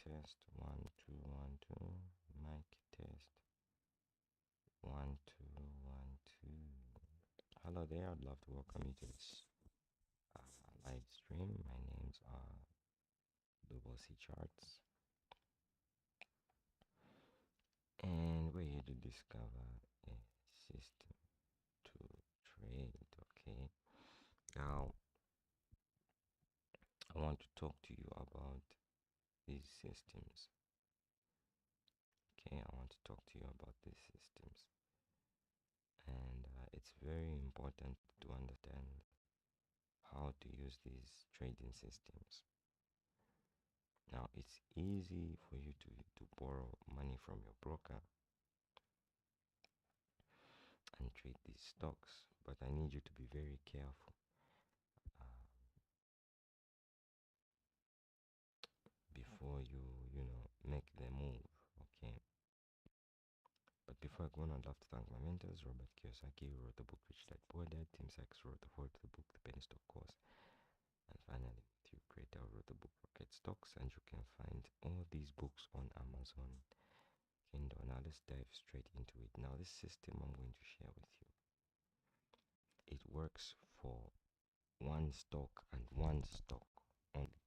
test 1 2 1 2. Mic test 1 2 1 2. Hello there. I'd love to welcome you to this live stream. My name's Dubosi Charts, and we're here to discover a system to trade. Okay. Now, I want to talk to you about these systems. Okay, I want to talk to you about these systems, and it's very important to understand how to use these trading systems. Now, it's easy for you to borrow money from your broker and trade these stocks, but I need you to be very careful. Before you make the move. Okay. But before I go on, I'd love to thank my mentors, Robert Kiyosaki, who wrote the book Rich Dad Poor Dad, Tim Sachs, who wrote the foreword to the book The Penny Stock Course, and finally Matthew Creator, who wrote the book Rocket Stocks. And you can find all these books on Amazon Kindle. Now let's dive straight into it. Now, this system I'm going to share with you, it works for one stock and one stock only.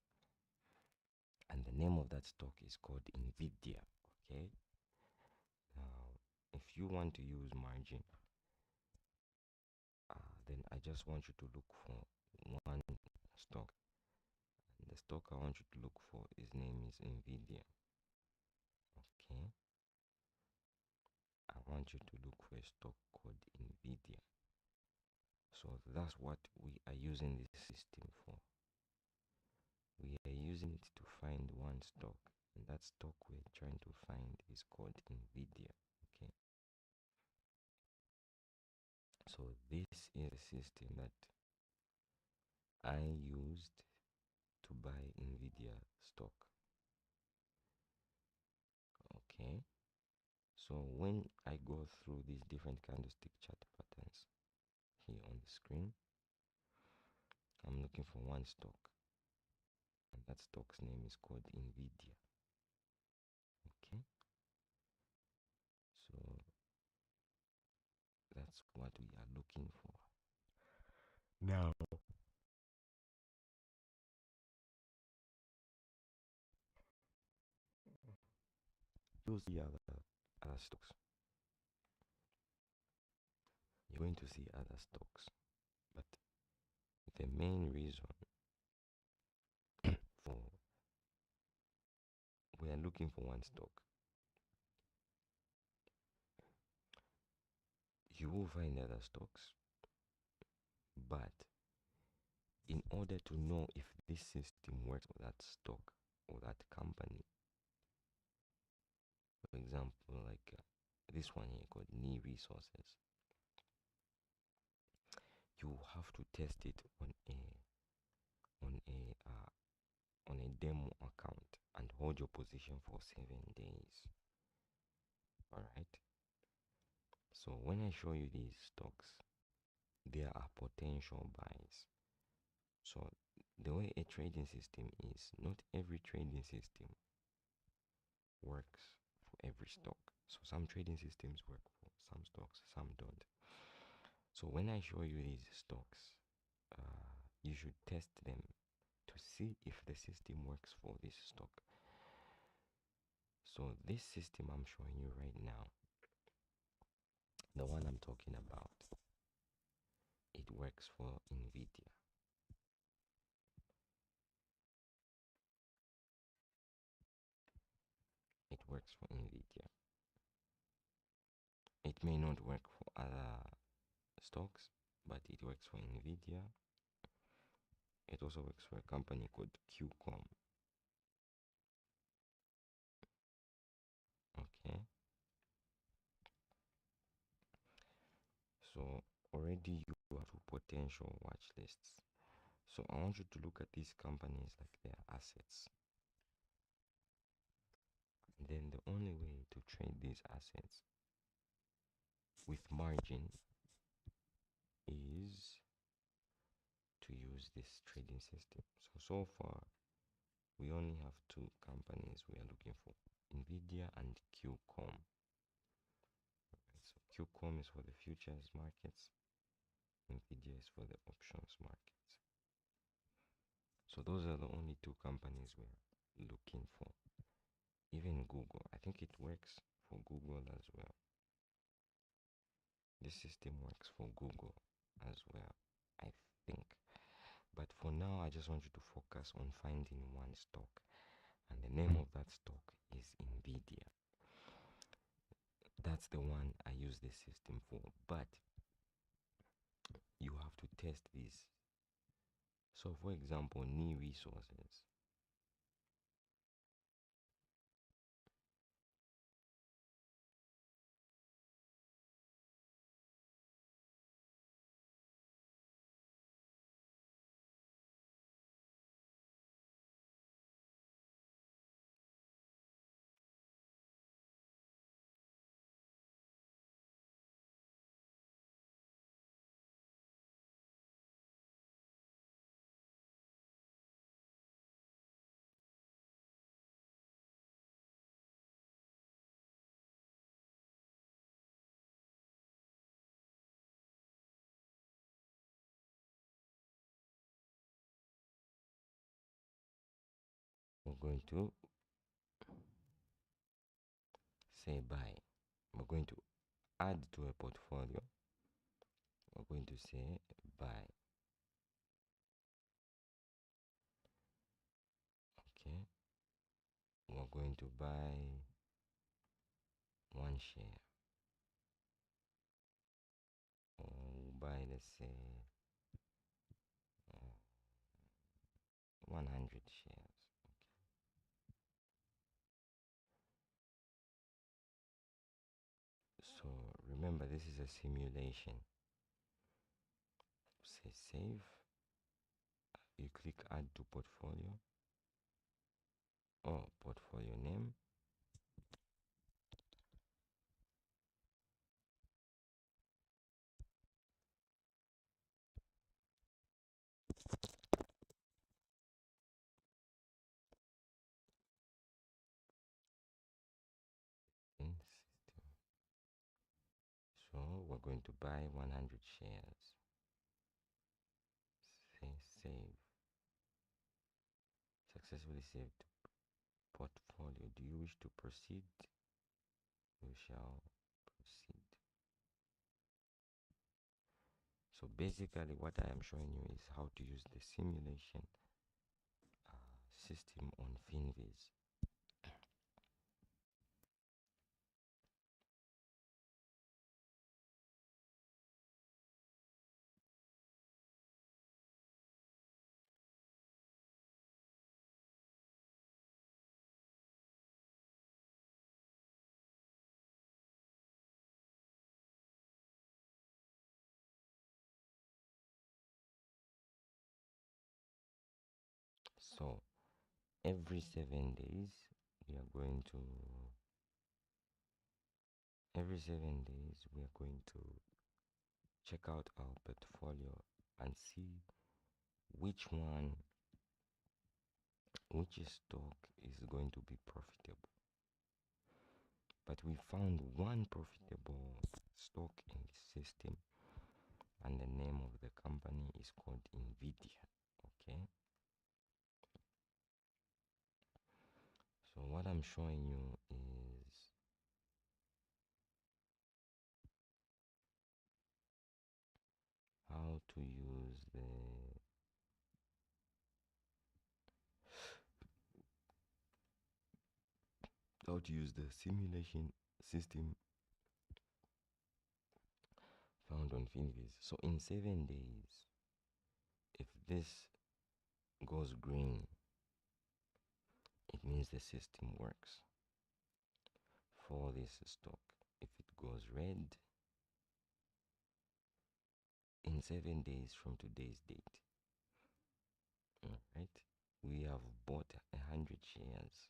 And the name of that stock is called Nvidia. Okay. Now, if you want to use margin, then I just want you to look for one stock. And the stock I want you to look for, his name is Nvidia. Okay. I want you to look for a stock called Nvidia. So that's what we are using this system for. We are using it to find one stock, and that stock we're trying to find is called Nvidia. Okay. So this is a system that I used to buy Nvidia stock. Okay. So when I go through these different candlestick chart patterns here on the screen, I'm looking for one stock, and that stock's name is called Nvidia. Okay. So that's what we are looking for. Now, you'll see other stocks. You're going to see other stocks, but the main reason for we are looking for one stock, you will find other stocks, but in order to know if this system works for that stock or that company, for example, like this one here called Knee Resources, you have to test it on a demo account and hold your position for 7 days. All right. So when I show you these stocks, there are potential buys. So the way a trading system is, not every trading system works for every stock. So some trading systems work for some stocks, some don't. So when I show you these stocks, you should test them to see if the system works for this stock. So this system I'm showing you right now, the one I'm talking about, it works for Nvidia. It works for Nvidia. It may not work for other stocks, but it works for Nvidia. It also works for a company called QCOM. Okay. So already you have two potential watch lists. So I want you to look at these companies like their assets. And then the only way to trade these assets with margin is to use this trading system. So far, we only have two companies we are looking for, Nvidia and QCOM. So QCOM is for the futures markets, Nvidia is for the options markets. So those are the only two companies we are looking for. Even Google, I think it works for Google as well. This system works for Google as well, I think. But for now, I just want you to focus on finding one stock. And the name of that stock is Nvidia. That's the one I use this system for. But you have to test this. So for example, Knee Resources. We're going to say buy. We're going to add to a portfolio. We're going to say buy. Okay. We're going to buy one share. Or we'll buy, let's say, 100 shares. So remember, this is a simulation. Say save. You click add to portfolio or portfolio name. In system. So we're going to buy 100 shares. Say save. Successfully saved portfolio. Do you wish to proceed? You shall proceed. So basically what I am showing you is how to use the simulation system on Finviz. So every 7 days we are going to check out our portfolio and see which stock is going to be profitable. But we found one profitable stock in the system, and the name of the company is called Nvidia. Okay, so what I'm showing you is how to use the simulation system found on Finviz. So in 7 days, if this goes green, it means the system works for this stock. If it goes red, in 7 days from today's date, all right, we have bought 100 shares.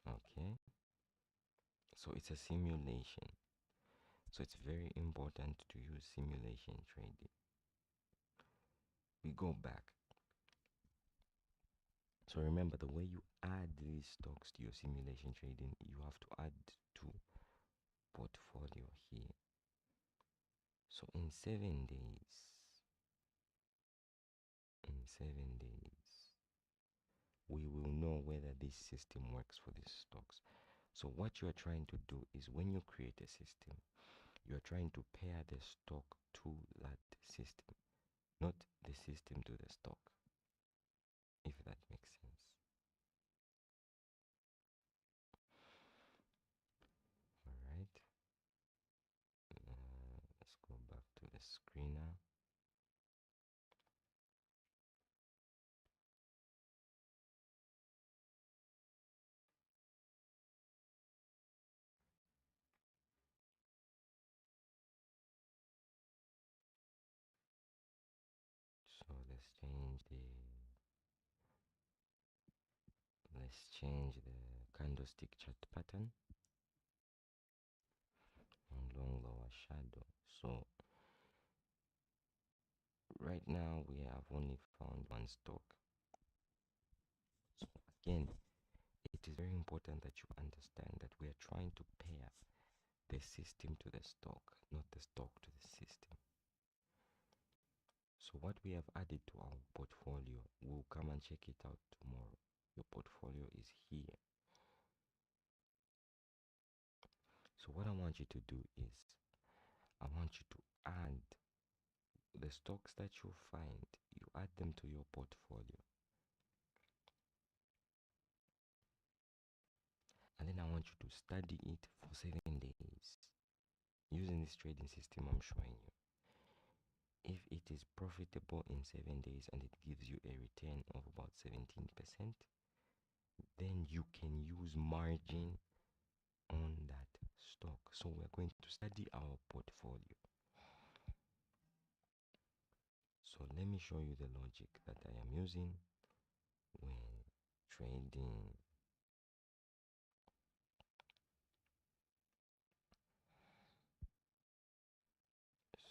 Okay, so it's a simulation. So it's very important to use simulation trading. We go back. So remember, the way you add these stocks to your simulation trading, you have to add to portfolio here. So in 7 days, we will know whether this system works for these stocks. So what you are trying to do is, when you create a system, you are trying to pair the stock to that system, not the system to the stock, if that makes sense. All right. Let's go back to the screen now. So let's change the candlestick chart pattern on long lower shadow. So right now we have only found one stock. So again, it is very important that you understand that we are trying to pair the system to the stock, not the stock to the system. So what we have added to our portfolio, we'll come and check it out tomorrow. Your portfolio is here. So what I want you to do is, I want you to add the stocks that you find, you add them to your portfolio. And then I want you to study it for 7 days using this trading system I'm showing you. If it is profitable in 7 days and it gives you a return of about 17%, then you can use margin on that stock. So we're going to study our portfolio. So let me show you the logic that I am using when trading.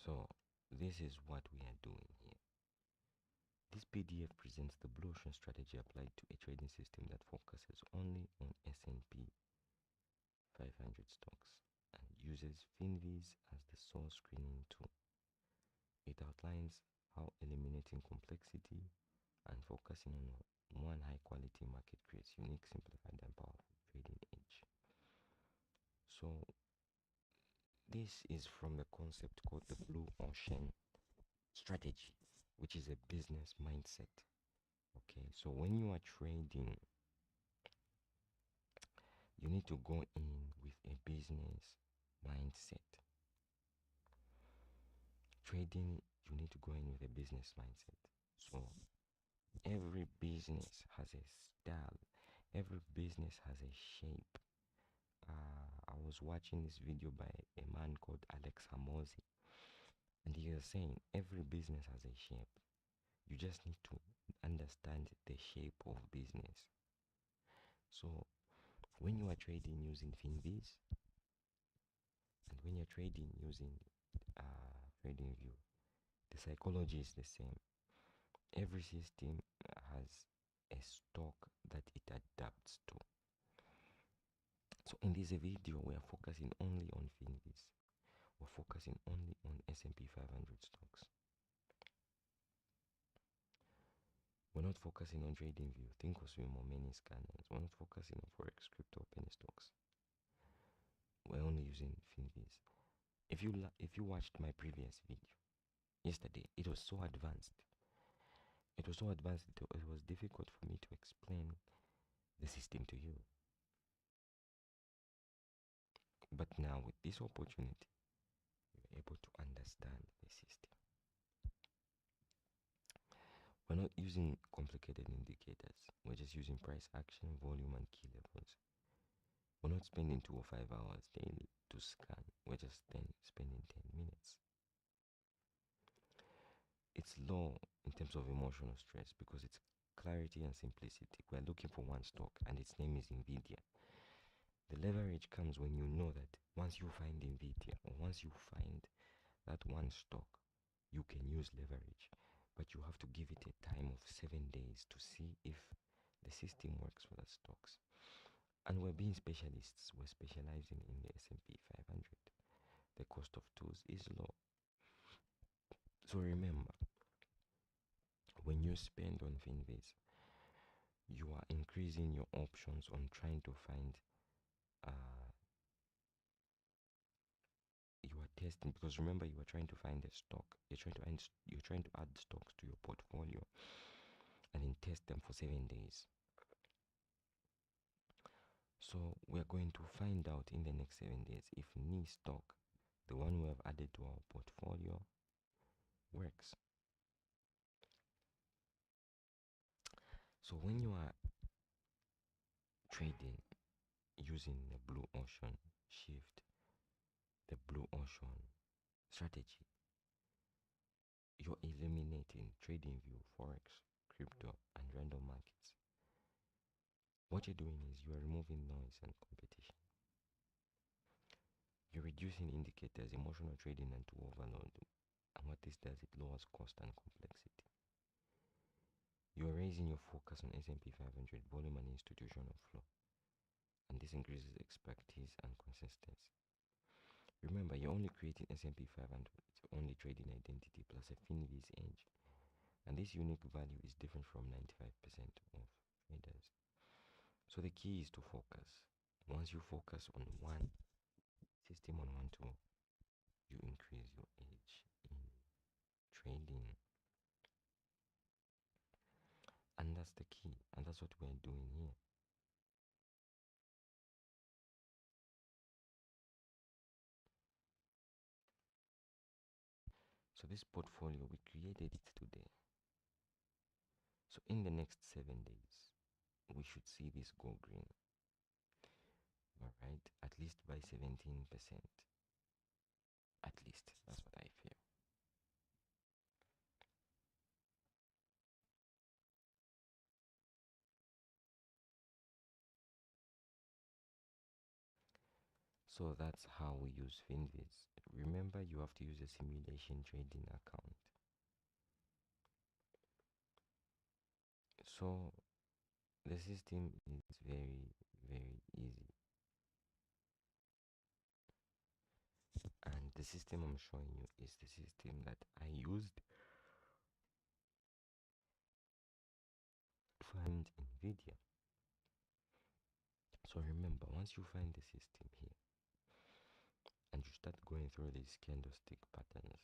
So this is what we are doing here. This PDF presents the blue ocean strategy applied to a trading system that focuses only on S&P 500 stocks and uses FinViz as the sole screening tool. It outlines how eliminating complexity and focusing on one high quality market creates unique, simplified, and powerful trading edge. So this is from the concept called the blue ocean strategy, which is a business mindset. Okay, so when you are trading, you need to go in with a business mindset. Trading, you need to go in with a business mindset. So every business has a style, every business has a shape. I was watching this video by a man called Alex Hamosi, and he was saying every business has a shape. You just need to understand the shape of business. So when you are trading using FinViz, and when you're trading using TradingView, the psychology is the same. Every system has a stock that it adapts to. So in this video, we are focusing only on FinViz. We're focusing only on S&P 500 stocks. We're not focusing on TradingView, Thinkorswim, or many scanners. We're not focusing on Forex, crypto, penny stocks. We're only using FinViz. If you watched my previous video yesterday, it was so advanced. It was so advanced, it was difficult for me to explain the system to you. But now with this opportunity, you're able to understand the system. We're not using complicated indicators. We're just using price action, volume, and key levels. We're not spending 2 or 5 hours daily to scan. We're just spending 10 minutes. It's low in terms of emotional stress because it's clarity and simplicity. We're looking for one stock and its name is NVIDIA. The leverage comes when you know that once you find NVIDIA, or once you find that one stock, you can use leverage. but you have to give it a time of 7 days to see if the system works for the stocks. And we're being specialists, we're specializing in the S&P 500. The cost of tools is low. So remember, when you spend on Finviz, you are increasing your options on trying to find, you are testing, because remember, you are trying to find a stock. You're trying to add stocks to your portfolio and then test them for 7 days. So we're going to find out in the next 7 days if NI stock, the one we have added to our portfolio, works. So when you are trading using the Blue Ocean Shift, the Blue Ocean strategy, you're eliminating TradingView, Forex, crypto, and random markets. What you're doing is you are removing noise and competition. You're reducing indicators, emotional trading, and to overload. And what this does, it lowers cost and complexity. You are raising your focus on S&P 500 volume and institutional flow, and this increases expertise and consistency. Remember, you're only creating S&P 500, only trading identity plus a Finviz edge, and this unique value is different from 95% of traders. So the key is to focus. Once you focus on one system, on one tool, you increase your edge in trading. And that's the key, and that's what we're doing here. So this portfolio, we created it today. So in the next 7 days, we should see this go green. Alright, at least by 17%. At least, that's what I feel. So that's how we use Finviz. Remember, you have to use a simulation trading account. So the system is very, very easy. And the system I'm showing you is the system that I used to find NVIDIA. So remember, once you find the system here and you start going through these candlestick patterns,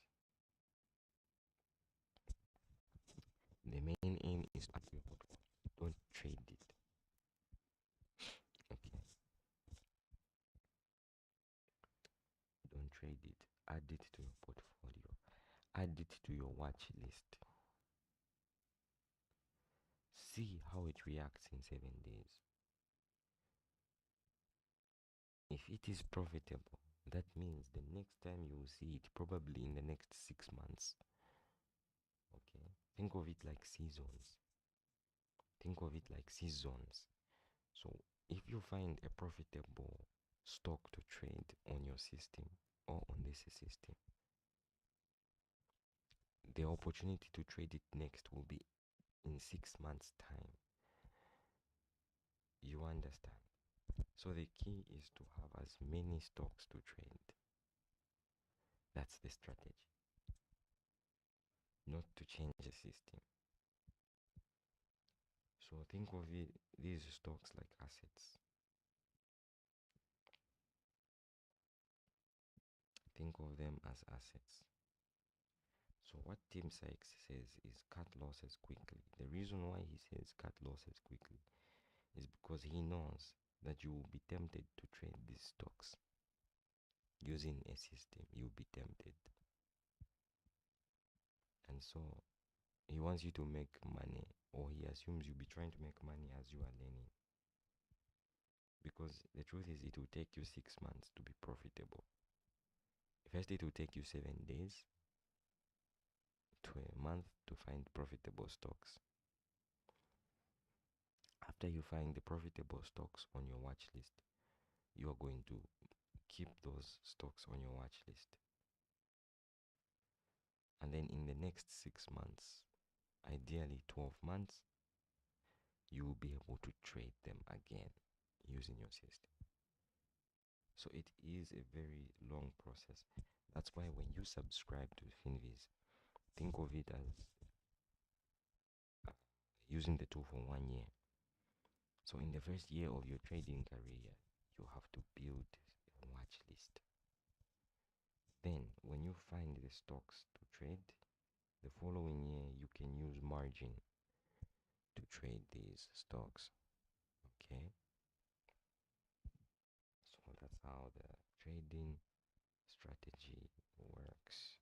the main aim is to add your portfolio. Don't trade it. Okay. Don't trade it. Add it to your portfolio. Add it to your watch list. See how it reacts in 7 days. If it is profitable, that means the next time you will see it, probably in the next 6 months. Okay? Think of it like seasons. Think of it like seasons. So if you find a profitable stock to trade on your system or on this system, the opportunity to trade it next will be in 6 months' time. You understand? So the key is to have as many stocks to trade. That's the strategy. Not to change the system. So think of these stocks like assets. Think of them as assets. So what Tim Sykes says is cut losses quickly. The reason why he says cut losses quickly is because he knows that you will be tempted to trade these stocks. Using a system, you'll be tempted. And so he wants you to make money, or he assumes you'll be trying to make money as you are learning. Because the truth is, it will take you 6 months to be profitable. First, it will take you 7 days to a month to find profitable stocks. After you find the profitable stocks on your watch list, you are going to keep those stocks on your watch list. And then in the next 6 months, ideally 12 months, you will be able to trade them again using your system. So it is a very long process. That's why when you subscribe to Finviz, think of it as using the tool for 1 year. So in the first year of your trading career, you have to build a watch list. Then when you find the stocks to trade, the following year you can use margin to trade these stocks. Okay, so that's how the trading strategy works.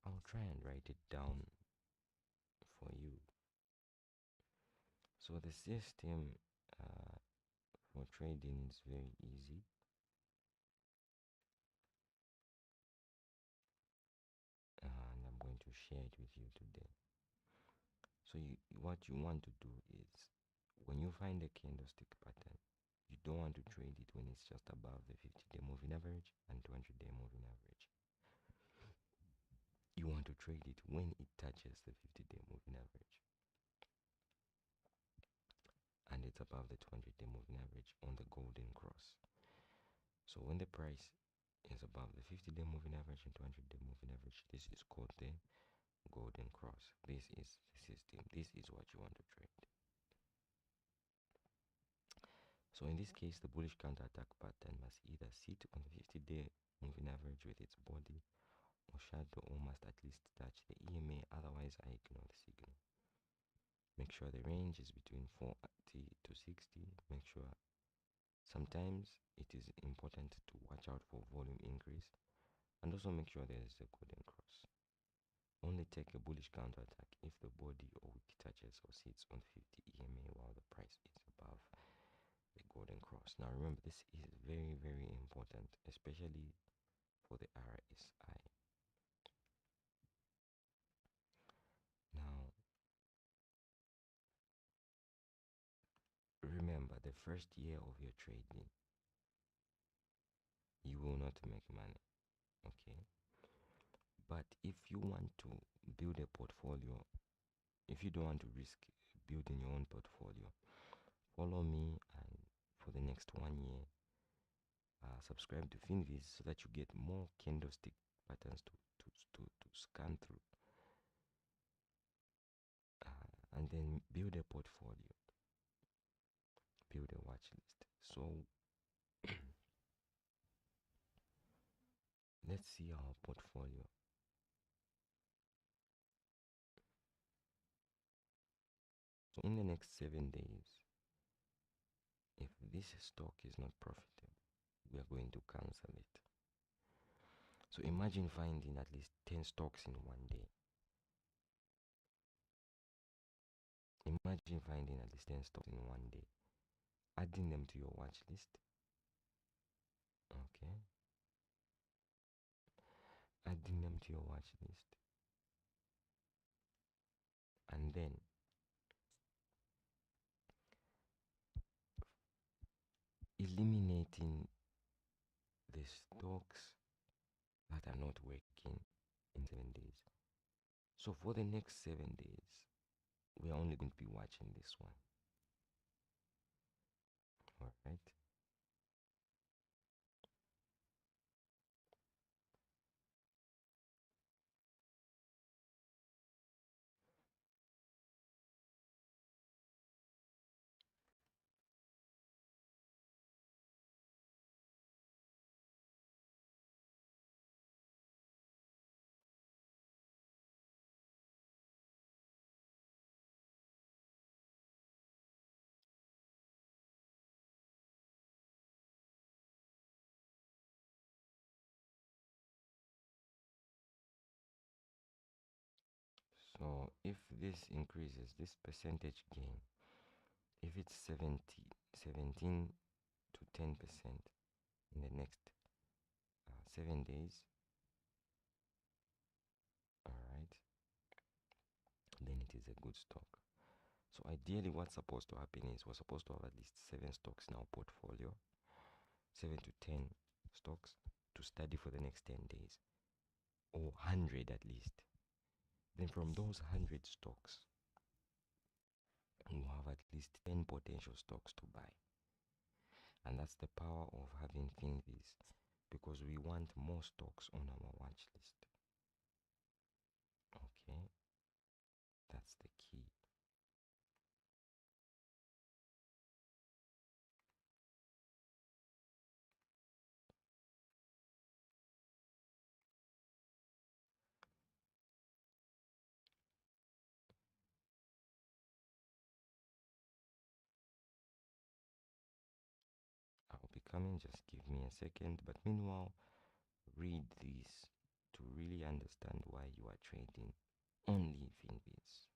I'll try and write it down for you. So the system for trading is very easy. And I'm going to share it with you today. So what you want to do is, when you find a candlestick pattern, you don't want to trade it when it's just above the 50-day moving average and 200-day moving average. You want to trade it when it touches the 50-day moving average and it's above the 200-day moving average on the golden cross. So when the price is above the 50-day moving average and 200-day moving average, this is called the golden cross. This is the system. This is what you want to trade. So in this case, the bullish counterattack pattern must either sit on the 50-day moving average with its body or shadow, or must at least touch the EMA, otherwise I ignore the signal. Make sure the range is between 40 to 60. Make sure sometimes it is important to watch out for volume increase, and also make sure there is a golden cross. Only take a bullish counterattack if the body or wick touches or sits on 50 EMA while the price is above the golden cross. Now remember, this is very, very important, especially for the RSI. Now remember, the first year of your trading, you will not make money, okay? But if you want to build a portfolio, if you don't want to risk building your own portfolio, follow me, and for the next 1 year, subscribe to Finviz so that you get more candlestick patterns to scan through, and then build a portfolio, build a watch list. So let's see our portfolio. So in the next 7 days, if this stock is not profitable, we are going to cancel it. So imagine finding at least 10 stocks in 1 day. Imagine finding at least 10 stocks in 1 day, adding them to your watch list. Okay, adding them to your watch list, and then eliminating the stocks that are not working in 7 days. So for the next 7 days, we are only going to be watching this one. All right. So if this increases, this percentage gain, if it's 17 to 10% in the next 7 days, all right, then it is a good stock. So ideally, what's supposed to happen is we're supposed to have at least 7 stocks in our portfolio, 7 to 10 stocks to study for the next 10 days, or 100 at least. then from those 100 stocks, you have at least 10 potential stocks to buy. And that's the power of having Finviz, because we want more stocks on our watch list. Okay, that's the key. I'll be coming, just give me a second. But meanwhile, read this to really understand why you are trading only Finviz.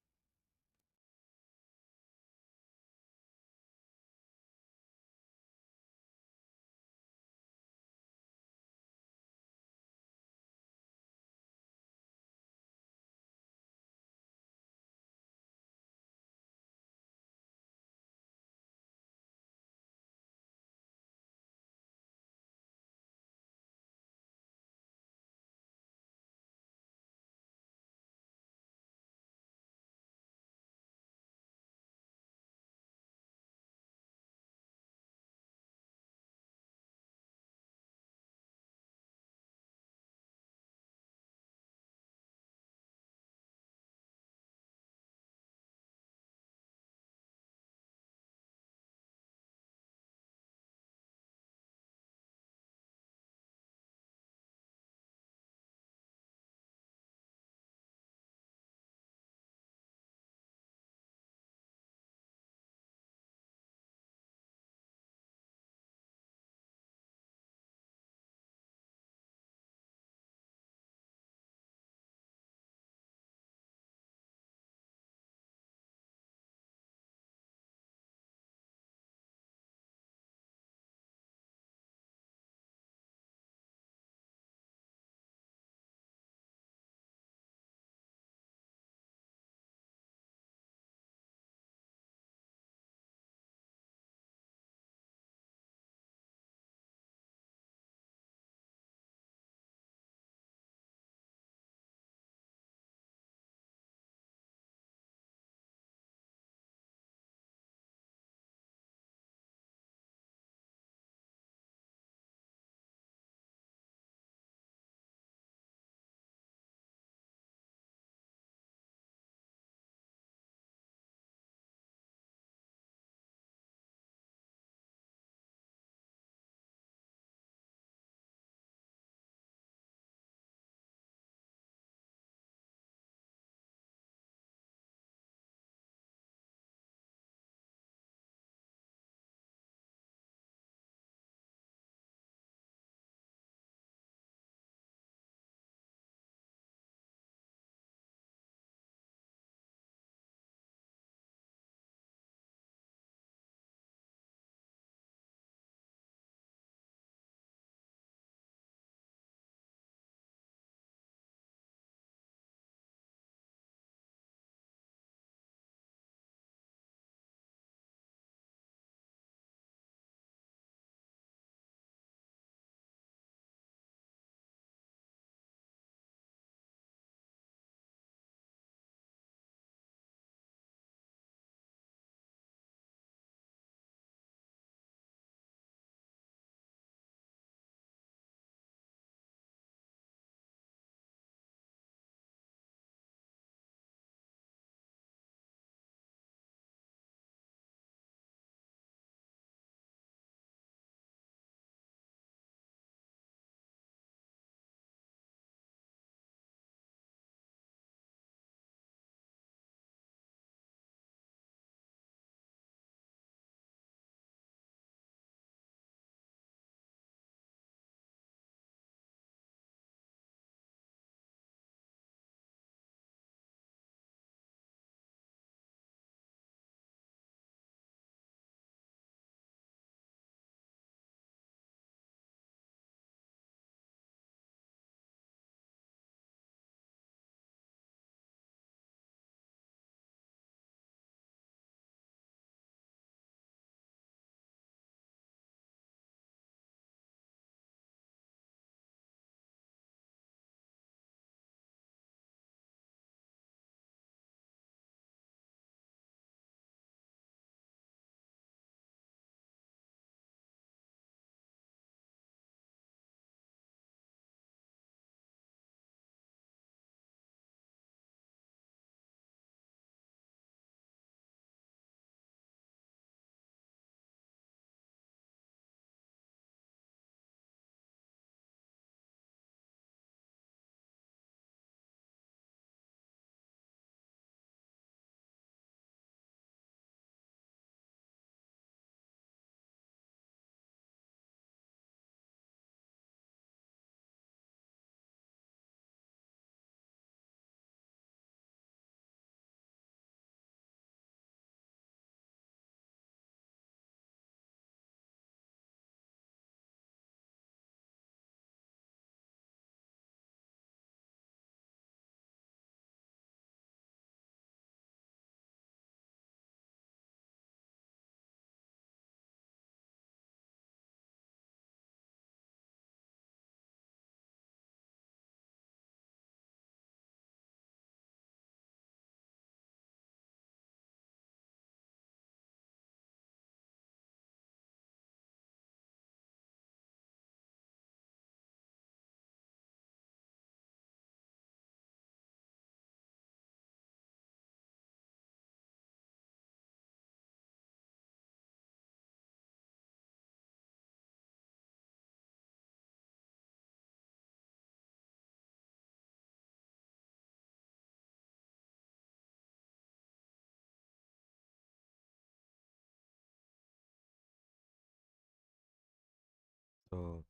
So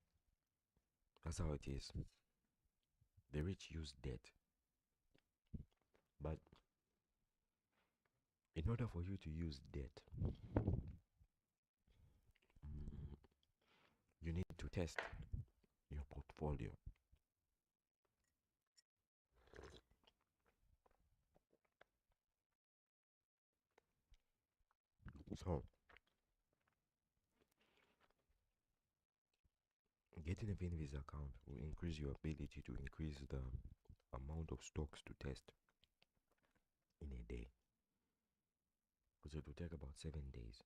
that's how it is. The rich use debt, but in order for you to use debt, mm, you need to test your portfolio. So getting a Finvisa account will increase your ability to increase the amount of stocks to test in a day, because it will take about 7 days.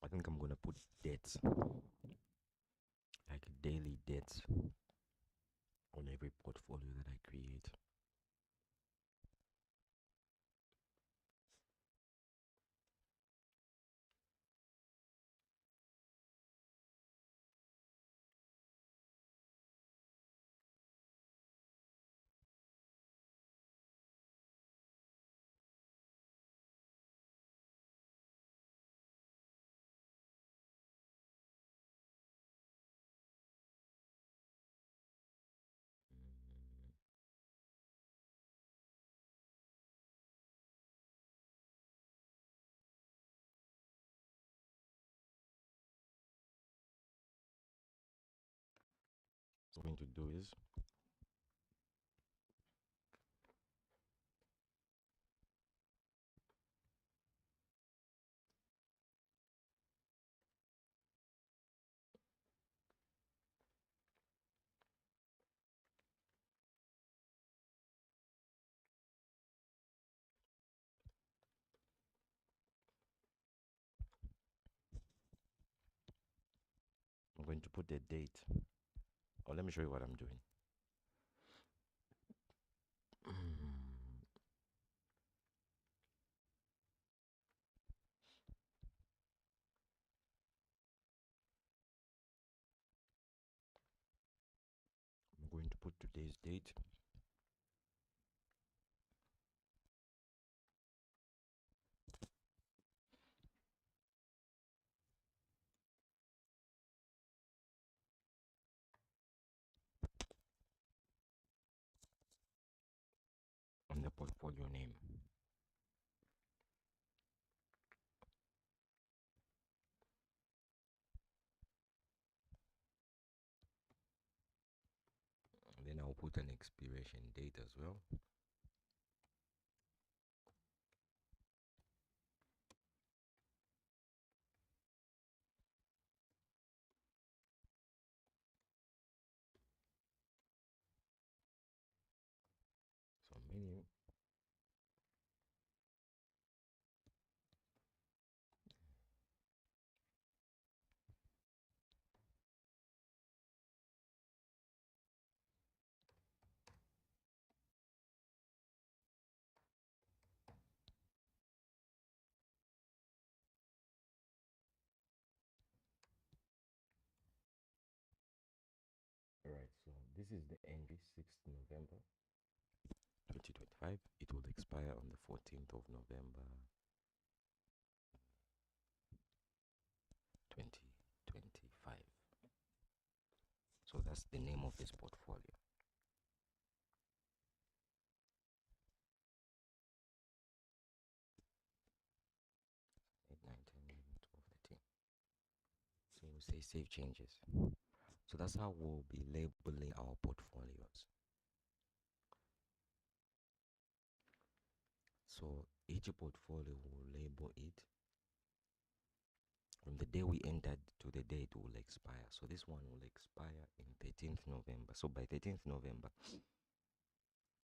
I think I'm gonna put debts, like daily debts, on every portfolio that I create. What I'm going to do is I'm going to put the date. Oh, let me show you what I'm doing. I'm going to put today's date. On the portfolio name. And then I'll put an expiration date as well. So menu. Alright, so this is the entry, 6th November 2025. It will expire on the 14th of November 2025. So that's the name of this portfolio. 8, 9, 10, 11, 12, 13. So we'll say save changes. So that's how we'll be labeling our portfolios. So each portfolio will label it from the day we entered to the day it will expire. So this one will expire in 13th November. So by 13th November,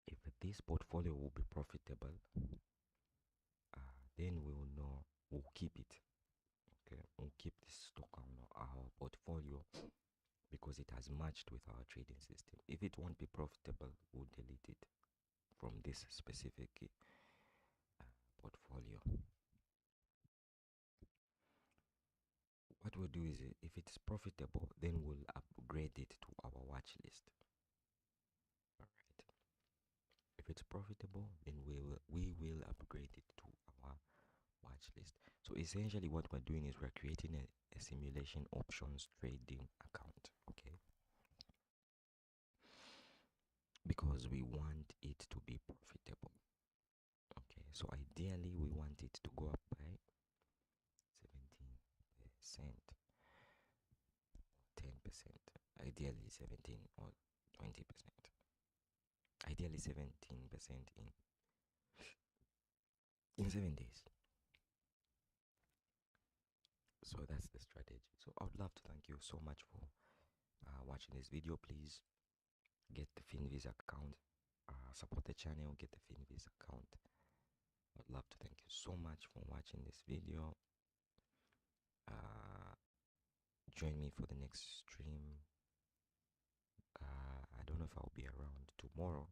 if this portfolio will be profitable, then we will know, we'll keep it. Okay, we'll keep this stock on our portfolio because it has matched with our trading system. If it won't be profitable, we'll delete it from this specific portfolio. What we'll do is, if it's profitable, then we'll upgrade it to our watch list. All right. If it's profitable, then we will upgrade it to our watch list. So essentially, what we're doing is we're creating a simulation options trading account. Okay. Because we want it to be profitable. Okay, so ideally we want it to go up by 17%, 10%, ideally 17 or 20%, ideally 17% in 7 days. So that's the strategy. So I would love to thank you so much for watching this video. Please get the Finviz account, support the channel, get the Finviz account. I'd love to thank you so much for watching this video. Join me for the next stream. I don't know if I'll be around tomorrow,